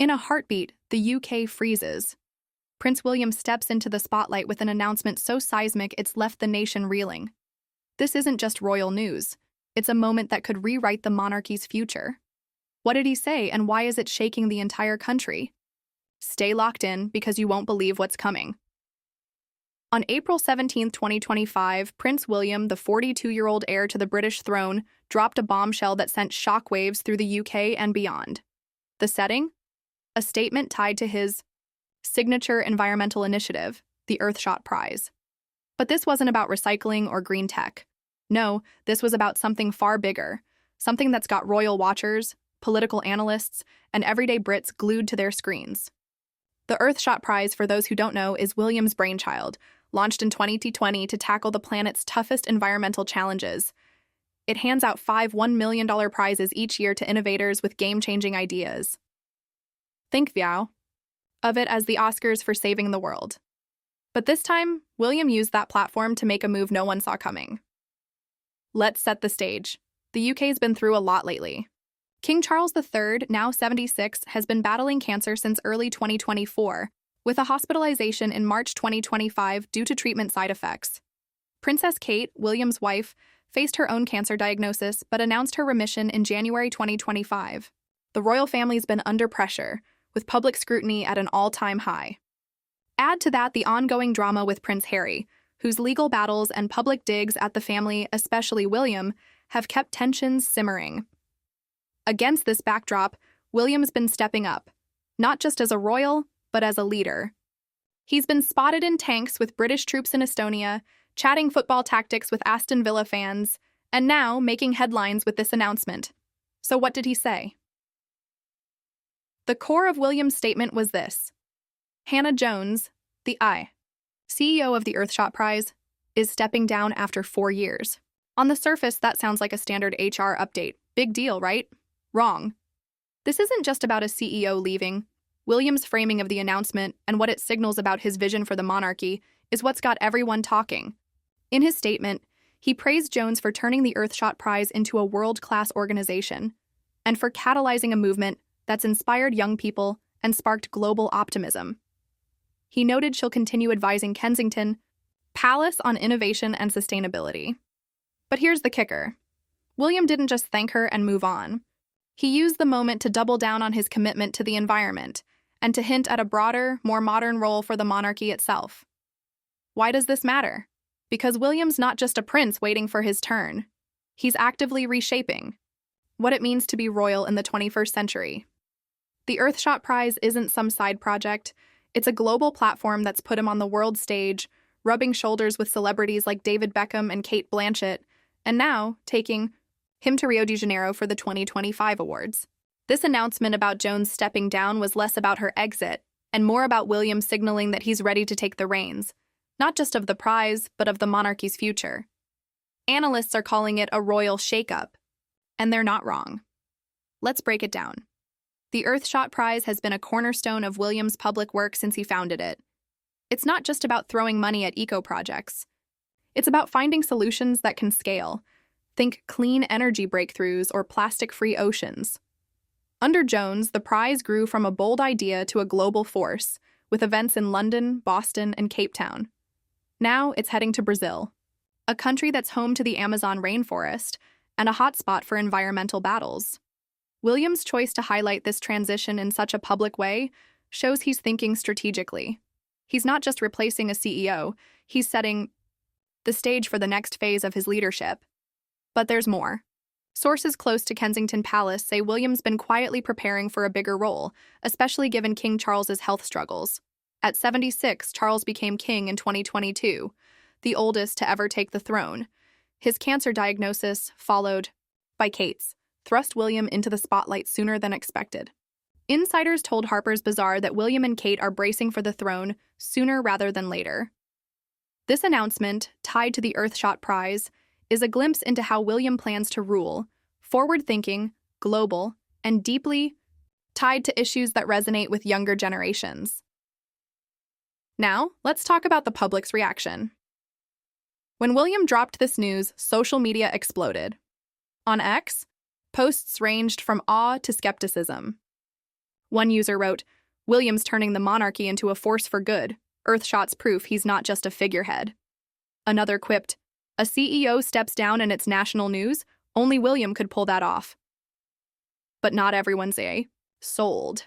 In a heartbeat, the UK freezes. Prince William steps into the spotlight with an announcement so seismic it's left the nation reeling. This isn't just royal news. It's a moment that could rewrite the monarchy's future. What did he say, and why is it shaking the entire country? Stay locked in, because you won't believe what's coming. On April 17, 2025, Prince William, the 42-year-old heir to the British throne, dropped a bombshell that sent shockwaves through the UK and beyond. The setting? A statement tied to his signature environmental initiative, the Earthshot Prize. But this wasn't about recycling or green tech. No, this was about something far bigger, something that's got royal watchers, political analysts, and everyday Brits glued to their screens. The Earthshot Prize, for those who don't know, is William's brainchild, launched in 2020 to tackle the planet's toughest environmental challenges. It hands out 5 $1 million prizes each year to innovators with game-changing ideas. Think of it as the Oscars for saving the world. But this time, William used that platform to make a move no one saw coming. Let's set the stage. The UK's been through a lot lately. King Charles III, now 76, has been battling cancer since early 2024, with a hospitalization in March 2025 due to treatment side effects. Princess Kate, William's wife, faced her own cancer diagnosis but announced her remission in January 2025. The royal family's been under pressure, with public scrutiny at an all-time high. Add to that the ongoing drama with Prince Harry, whose legal battles and public digs at the family, especially William, have kept tensions simmering. Against this backdrop, William's been stepping up, not just as a royal, but as a leader. He's been spotted in tanks with British troops in Estonia, chatting football tactics with Aston Villa fans, and now making headlines with this announcement. So what did he say? The core of William's statement was this: Hannah Jones, the CEO of the Earthshot Prize, is stepping down after 4 years. On the surface, that sounds like a standard HR update. Big deal, right? Wrong. This isn't just about a CEO leaving. William's framing of the announcement and what it signals about his vision for the monarchy is what's got everyone talking. In his statement, he praised Jones for turning the Earthshot Prize into a world-class organization and for catalyzing a movement that's inspired young people and sparked global optimism. He noted she'll continue advising Kensington Palace on innovation and sustainability. But here's the kicker. William didn't just thank her and move on. He used the moment to double down on his commitment to the environment and to hint at a broader, more modern role for the monarchy itself. Why does this matter? Because William's not just a prince waiting for his turn. He's actively reshaping what it means to be royal in the 21st century. The Earthshot Prize isn't some side project. It's a global platform that's put him on the world stage, rubbing shoulders with celebrities like David Beckham and Kate Blanchett, and now taking him to Rio de Janeiro for the 2025 awards. This announcement about Jones stepping down was less about her exit and more about William signaling that he's ready to take the reins, not just of the prize, but of the monarchy's future. Analysts are calling it a royal shakeup, and they're not wrong. Let's break it down. The Earthshot Prize has been a cornerstone of William's public work since he founded it. It's not just about throwing money at eco-projects. It's about finding solutions that can scale. Think clean energy breakthroughs or plastic-free oceans. Under Jones, the prize grew from a bold idea to a global force, with events in London, Boston, and Cape Town. Now it's heading to Brazil, a country that's home to the Amazon rainforest and a hotspot for environmental battles. William's choice to highlight this transition in such a public way shows he's thinking strategically. He's not just replacing a CEO, he's setting the stage for the next phase of his leadership. But there's more. Sources close to Kensington Palace say William's been quietly preparing for a bigger role, especially given King Charles's health struggles. At 76, Charles became king in 2022, the oldest to ever take the throne. His cancer diagnosis, followed by Kate's, thrust William into the spotlight sooner than expected. Insiders told Harper's Bazaar that William and Kate are bracing for the throne sooner rather than later. This announcement, tied to the Earthshot Prize, is a glimpse into how William plans to rule, forward-thinking, global, and deeply tied to issues that resonate with younger generations. Now, let's talk about the public's reaction. When William dropped this news, social media exploded. On X, posts ranged from awe to skepticism. One user wrote, "William's turning the monarchy into a force for good. Earthshot's proof he's not just a figurehead." Another quipped, "A CEO steps down and it's national news? Only William could pull that off." But not everyone's sold.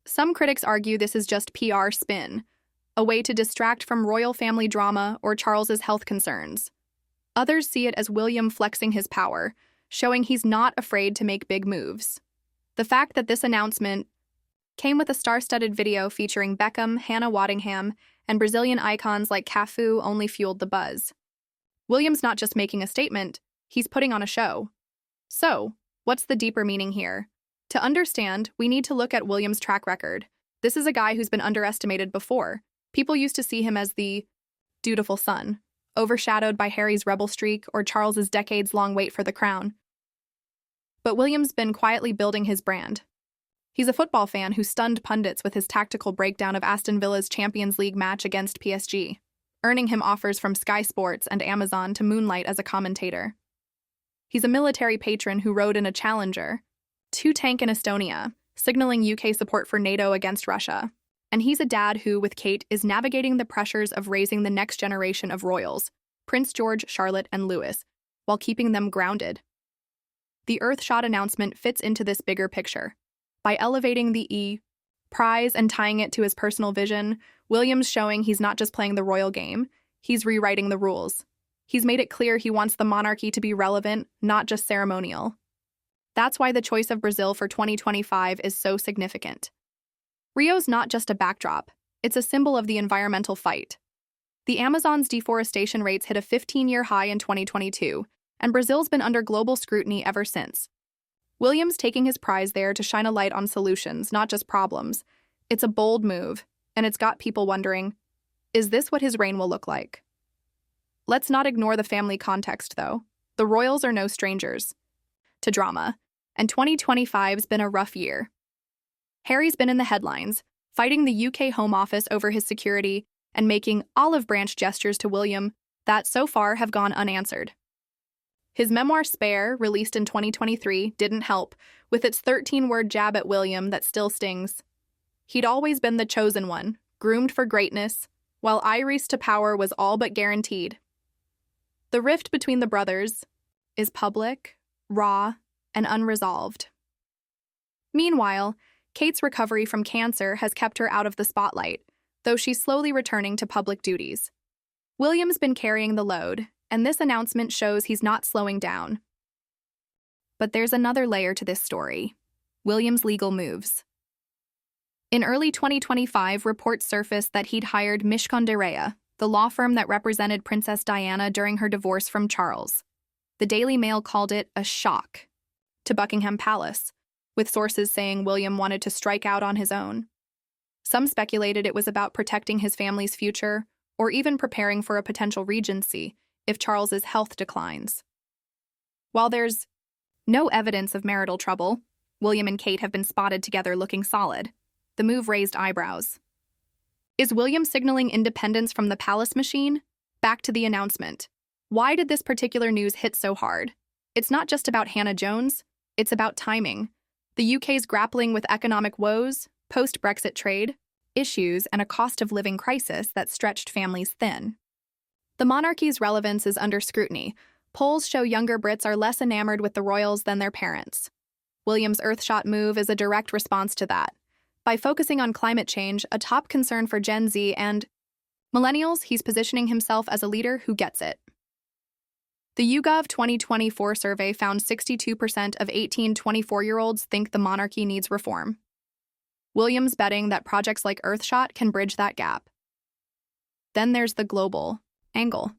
Some critics argue this is just PR spin, a way to distract from royal family drama or Charles's health concerns. Others see it as William flexing his power, showing he's not afraid to make big moves. The fact that this announcement came with a star-studded video featuring Beckham, Hannah Waddingham, and Brazilian icons like Cafu only fueled the buzz. William's not just making a statement, he's putting on a show. So, what's the deeper meaning here? To understand, we need to look at William's track record. This is a guy who's been underestimated before. People used to see him as the dutiful son, overshadowed by Harry's rebel streak or Charles's decades-long wait for the crown. But William's been quietly building his brand. He's a football fan who stunned pundits with his tactical breakdown of Aston Villa's Champions League match against PSG, earning him offers from Sky Sports and Amazon to moonlight as a commentator. He's a military patron who rode in a Challenger, 2 tank in Estonia, signaling UK support for NATO against Russia. And he's a dad who, with Kate, is navigating the pressures of raising the next generation of royals, Prince George, Charlotte, and Louis, while keeping them grounded. The Earthshot announcement fits into this bigger picture. By elevating the prize and tying it to his personal vision, William's showing he's not just playing the royal game, he's rewriting the rules. He's made it clear he wants the monarchy to be relevant, not just ceremonial. That's why the choice of Brazil for 2025 is so significant. Rio's not just a backdrop, it's a symbol of the environmental fight. The Amazon's deforestation rates hit a 15-year high in 2022, and Brazil's been under global scrutiny ever since. William's taking his prize there to shine a light on solutions, not just problems. It's a bold move, and it's got people wondering, is this what his reign will look like? Let's not ignore the family context, though. The royals are no strangers to drama, and 2025's been a rough year. Harry's been in the headlines, fighting the UK Home Office over his security and making olive branch gestures to William that so far have gone unanswered. His memoir Spare, released in 2023, didn't help, with its 13-word jab at William that still stings. He'd always been the chosen one, groomed for greatness, while Iris to power was all but guaranteed. The rift between the brothers is public, raw, and unresolved. Meanwhile, Kate's recovery from cancer has kept her out of the spotlight, though she's slowly returning to public duties. William's been carrying the load, and this announcement shows he's not slowing down. But there's another layer to this story: William's legal moves. In early 2025, reports surfaced that he'd hired Mishcon de Rea, the law firm that represented Princess Diana during her divorce from Charles. The Daily Mail called it a shock to Buckingham Palace, with sources saying William wanted to strike out on his own. Some speculated it was about protecting his family's future, or even preparing for a potential regency if Charles's health declines. While there's no evidence of marital trouble, William and Kate have been spotted together looking solid. The move raised eyebrows. Is William signaling independence from the palace machine? Back to the announcement. Why did this particular news hit so hard? It's not just about Hannah Jones, it's about timing. The UK's grappling with economic woes, post-Brexit trade issues, and a cost-of-living crisis that stretched families thin. The monarchy's relevance is under scrutiny. Polls show younger Brits are less enamored with the royals than their parents. William's Earthshot move is a direct response to that. By focusing on climate change, a top concern for Gen Z and millennials, he's positioning himself as a leader who gets it. The YouGov 2024 survey found 62% of 18-24-year-olds think the monarchy needs reform. William's betting that projects like Earthshot can bridge that gap. Then there's the global angle.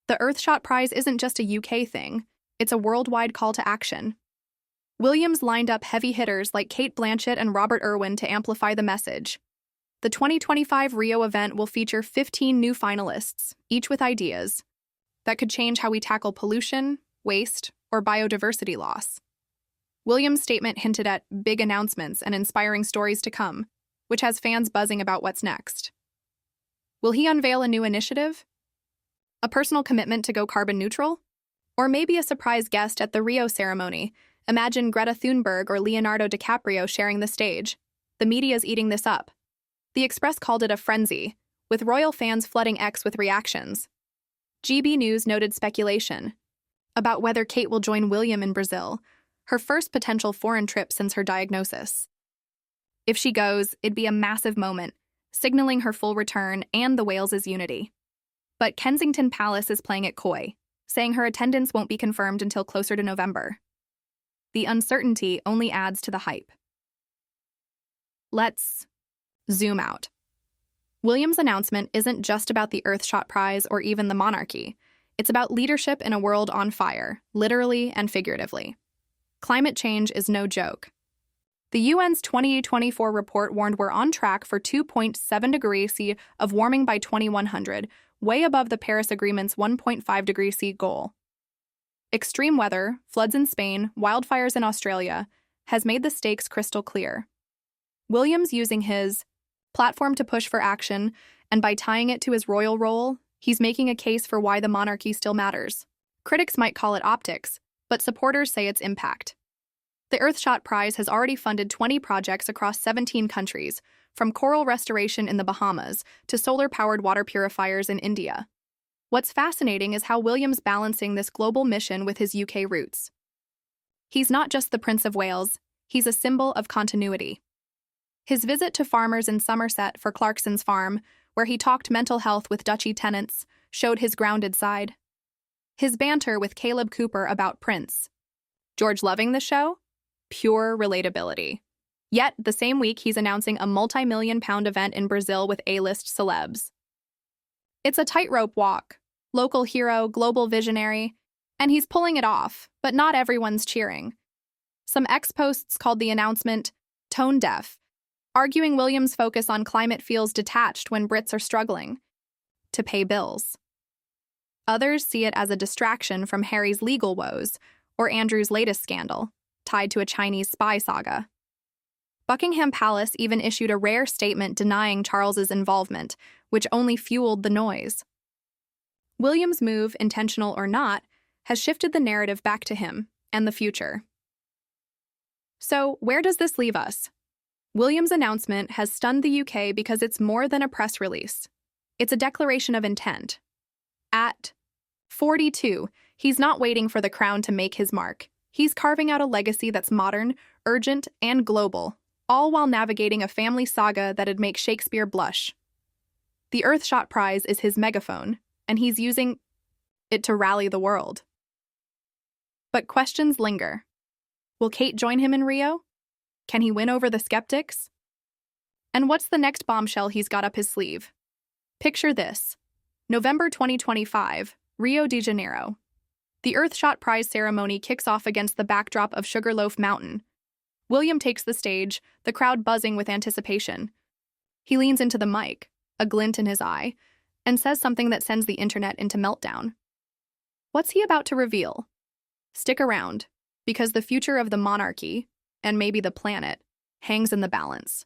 The Earthshot Prize isn't just a UK thing, it's a worldwide call to action. Williams lined up heavy hitters like Cate Blanchett and Robert Irwin to amplify the message. The 2025 Rio event will feature 15 new finalists, each with ideas that could change how we tackle pollution, waste, or biodiversity loss. Williams' statement hinted at big announcements and inspiring stories to come, which has fans buzzing about what's next. Will he unveil a new initiative? A personal commitment to go carbon neutral? Or maybe a surprise guest at the Rio ceremony, Imagine Greta Thunberg or Leonardo DiCaprio sharing the stage. The media's eating this up. The Express called it a frenzy, with royal fans flooding X with reactions. GB News noted speculation about whether Kate will join William in Brazil, her first potential foreign trip since her diagnosis. If she goes, it'd be a massive moment, signaling her full return and the Wales' unity. But Kensington Palace is playing it coy, saying her attendance won't be confirmed until closer to November. The uncertainty only adds to the hype. Let's zoom out. William's announcement isn't just about the Earthshot Prize or even the monarchy. It's about leadership in a world on fire, literally and figuratively. Climate change is no joke. The UN's 2024 report warned we're on track for 2.7 degrees C of warming by 2100, way above the Paris Agreement's 1.5 degrees C goal. Extreme weather, floods in Spain, wildfires in Australia, has made the stakes crystal clear. William's using his platform to push for action, and by tying it to his royal role, he's making a case for why the monarchy still matters. Critics might call it optics, but supporters say it's impact. The Earthshot Prize has already funded 20 projects across 17 countries, from coral restoration in the Bahamas to solar-powered water purifiers in India. What's fascinating is how William's balancing this global mission with his UK roots. He's not just the Prince of Wales, he's a symbol of continuity. His visit to farmers in Somerset for Clarkson's farm, where he talked mental health with duchy tenants, showed his grounded side. His banter with Caleb Cooper about Prince George loving the show? Pure relatability. Yet, the same week, he's announcing a multi-million-pound event in Brazil with A-list celebs. It's a tightrope walk. Local hero, global visionary, and he's pulling it off, but not everyone's cheering. Some ex-posts called the announcement tone-deaf, arguing William's focus on climate feels detached when Brits are struggling to pay bills. Others see it as a distraction from Harry's legal woes or Andrew's latest scandal, tied to a Chinese spy saga. Buckingham Palace even issued a rare statement denying Charles's involvement, which only fueled the noise. William's move, intentional or not, has shifted the narrative back to him and the future. So, where does this leave us? William's announcement has stunned the UK because it's more than a press release. It's a declaration of intent. At 42, he's not waiting for the crown to make his mark. He's carving out a legacy that's modern, urgent, and global, all while navigating a family saga that'd make Shakespeare blush. The Earthshot Prize is his megaphone, and he's using it to rally the world. But questions linger. Will Kate join him in Rio? Can he win over the skeptics? And what's the next bombshell he's got up his sleeve? Picture this. November 2025, Rio de Janeiro. The Earthshot Prize ceremony kicks off against the backdrop of Sugarloaf Mountain. William takes the stage, the crowd buzzing with anticipation. He leans into the mic, a glint in his eye, and says something that sends the internet into meltdown. What's he about to reveal? Stick around, because the future of the monarchy, and maybe the planet, hangs in the balance.